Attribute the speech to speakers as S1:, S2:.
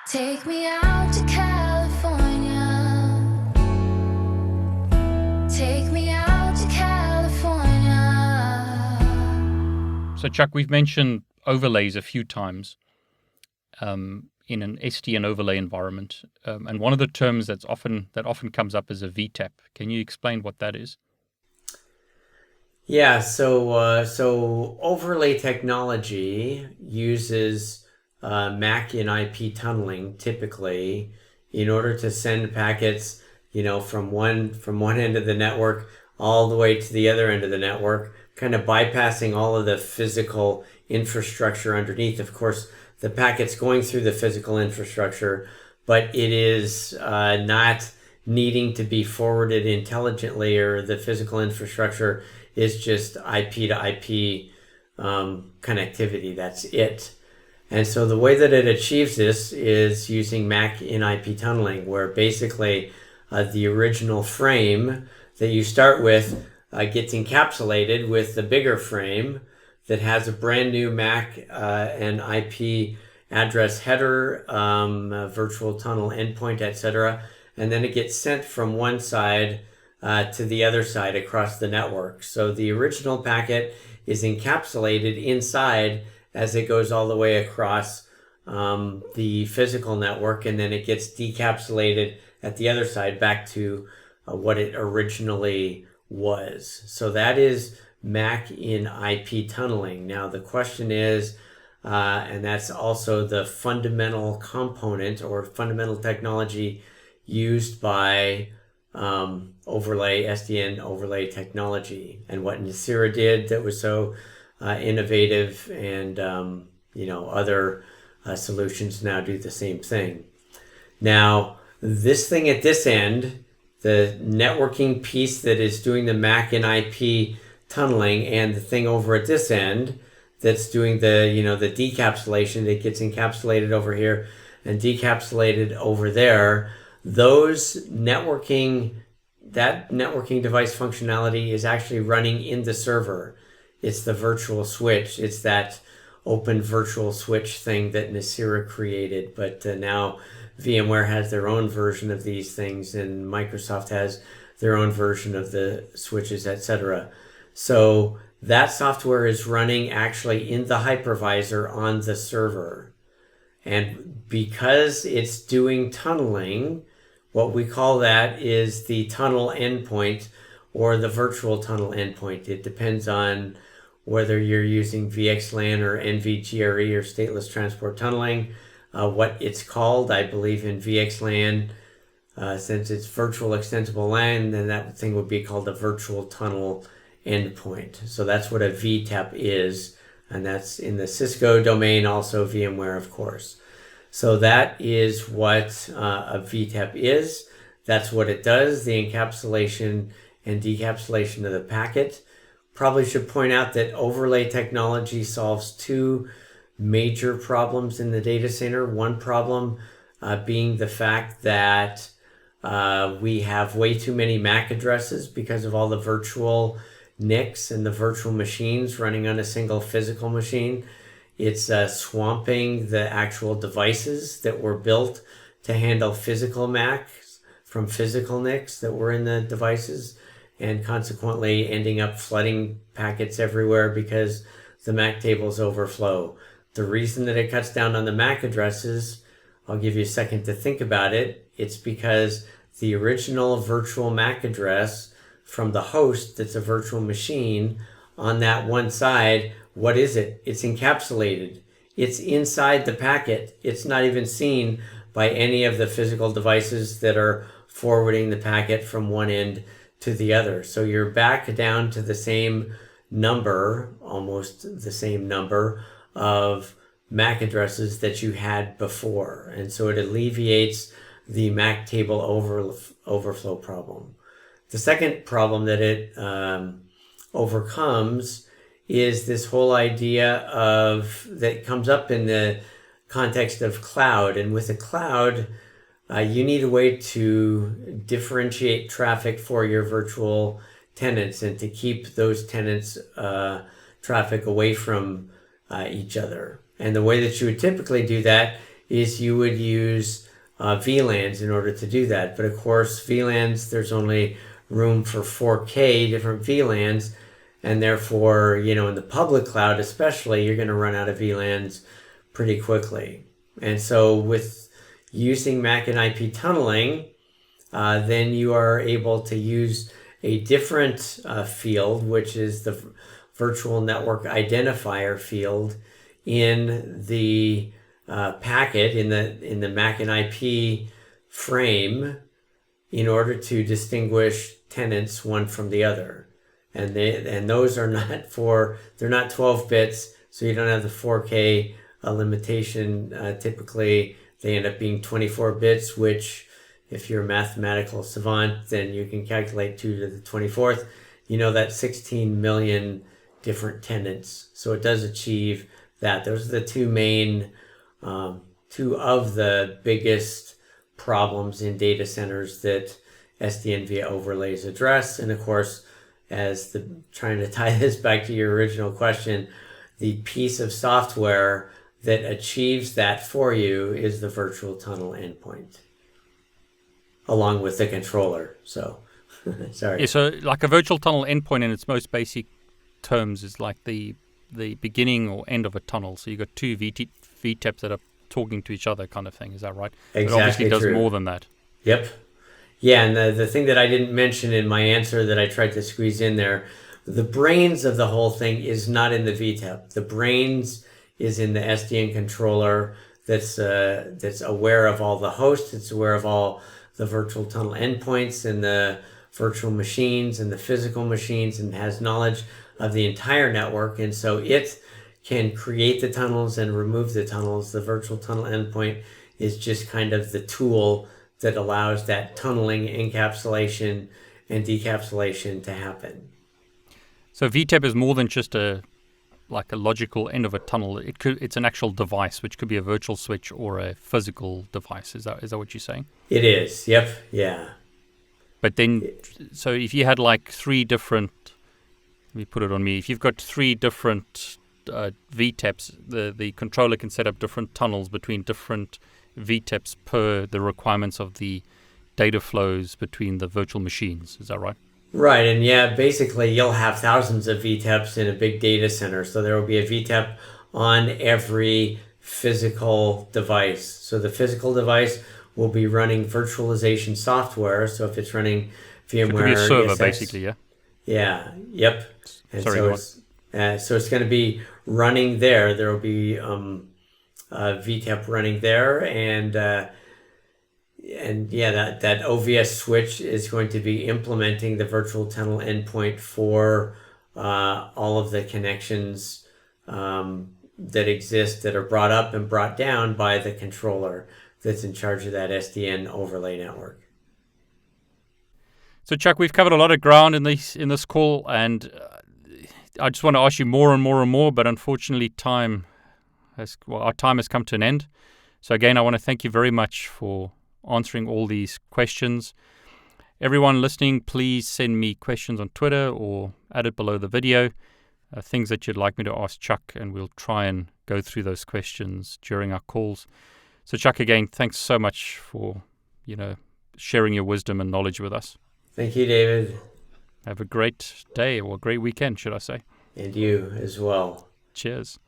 S1: Take me out to California. Take me out to California.
S2: So, Chuck, we've mentioned overlays a few times in an SDN overlay environment, and one of the terms that often comes up is a VTEP. Can you explain what that is?
S3: Yeah, so overlay technology uses MAC and IP tunneling typically in order to send packets, from one end of the network all the way to the other end of the network, kind of bypassing all of the physical infrastructure underneath. Of course, the packet's going through the physical infrastructure, but it is not needing to be forwarded intelligently, or the physical infrastructure is just IP to IP connectivity. That's it. And so the way that it achieves this is using MAC in IP tunneling, where basically the original frame that you start with gets encapsulated with the bigger frame that has a brand new MAC and IP address header, virtual tunnel endpoint, etc. And then it gets sent from one side to the other side across the network. So the original packet is encapsulated inside as it goes all the way across the physical network, and then it gets decapsulated at the other side back to what it originally was. So that is MAC in IP tunneling. Now the question is, and that's also the fundamental component or fundamental technology used by SDN overlay technology, and what Nicira did that was so innovative, and other solutions now do the same thing. Now this thing at this end, the networking piece that is doing the MAC and IP tunneling, and the thing over at this end that's doing the the decapsulation, that gets encapsulated over here and decapsulated over there, that networking device functionality is actually running in the server. It's the virtual switch. It's that open virtual switch thing that Nicira created. But now VMware has their own version of these things, and Microsoft has their own version of the switches, etc. So that software is running actually in the hypervisor on the server. And because it's doing tunneling, what we call that is the tunnel endpoint, or the virtual tunnel endpoint. It depends on whether you're using VXLAN or NVGRE or stateless transport tunneling, what it's called. I believe in VXLAN, since it's virtual extensible LAN, then that thing would be called a virtual tunnel endpoint. So that's what a VTEP is, and that's in the Cisco domain, also VMware, of course. So that is what a VTEP is. That's what it does, the encapsulation and decapsulation of the packet. Probably should point out that overlay technology solves two major problems in the data center. One problem being the fact that we have way too many MAC addresses because of all the virtual NICs and the virtual machines running on a single physical machine. It's swamping the actual devices that were built to handle physical MACs from physical NICs that were in the devices, and consequently ending up flooding packets everywhere because the MAC tables overflow. The reason that it cuts down on the MAC addresses, I'll give you a second to think about it. It's because the original virtual MAC address from the host that's a virtual machine on that one side, what is it? It's encapsulated. It's inside the packet. It's not even seen by any of the physical devices that are forwarding the packet from one end to the other. So you're back down to the same number, almost the same number of MAC addresses that you had before. And so it alleviates the MAC table overflow problem. The second problem that it overcomes is this whole idea of that comes up in the context of cloud. And with a cloud, you need a way to differentiate traffic for your virtual tenants and to keep those tenants traffic away from each other. And the way that you would typically do that is you would use VLANs in order to do that. But of course, VLANs, there's only room for 4K different VLANs. And therefore, in the public cloud especially, you're going to run out of VLANs pretty quickly. And so with using MAC and IP tunneling, then you are able to use a different field, which is the virtual network identifier field in the packet, in the MAC and IP frame, in order to distinguish tenants one from the other. And those are they're not 12 bits, so you don't have the 4K limitation. Typically, they end up being 24 bits, which, if you're a mathematical savant, then you can calculate 2 to the 24th. That's 16 million different tenants. So it does achieve that. Those are the two of the biggest problems in data centers that SDN via overlays address. And of course, trying to tie this back to your original question, the piece of software that achieves that for you is the virtual tunnel endpoint, along with the controller. So, sorry.
S2: Yeah, so like a virtual tunnel endpoint in its most basic terms is like the beginning or end of a tunnel. So you've got two VTEPs that are talking to each other kind of thing. Is that right?
S3: Exactly.
S2: It obviously does
S3: true.
S2: more than that.
S3: Yep. Yeah, and the thing that I didn't mention in my answer that I tried to squeeze in there, the brains of the whole thing is not in the VTEP. The brains is in the SDN controller that's aware of all the hosts. It's aware of all the virtual tunnel endpoints and the virtual machines and the physical machines, and has knowledge of the entire network. And so it can create the tunnels and remove the tunnels. The virtual tunnel endpoint is just kind of the tool that allows that tunneling, encapsulation, and decapsulation to happen.
S2: So VTEP is more than just a logical end of a tunnel. It's an actual device, which could be a virtual switch or a physical device. Is that what you're saying?
S3: It is. Yep. Yeah.
S2: But then, so if you had like three different, let me put it on me. If you've got three different VTEPs, the controller can set up different tunnels between different VTEPs per the requirements of the data flows between the virtual machines. Is that right?
S3: Right. And yeah, basically you'll have thousands of VTEPs in a big data center. So there will be a VTEP on every physical device. So the physical device will be running virtualization software. So if it's running VMware,
S2: it could be a server,
S3: ESX,
S2: basically, yeah?
S3: Yeah. Yep. And
S2: Sorry,
S3: so it's going to be running there. There will be VTEP running there, and that OVS switch is going to be implementing the virtual tunnel endpoint for all of the connections that exist, that are brought up and brought down by the controller that's in charge of that SDN overlay network.
S2: So Chuck, we've covered a lot of ground in this call, and I just want to ask you more and more and more, but unfortunately our time has come to an end. So again, I want to thank you very much for answering all these questions. Everyone listening, please send me questions on Twitter or add it below the video, things that you'd like me to ask Chuck, and we'll try and go through those questions during our calls. So Chuck, again, thanks so much for sharing your wisdom and knowledge with us.
S3: Thank you, David.
S2: Have a great day, or a great weekend, should I say.
S3: And you as well.
S2: Cheers.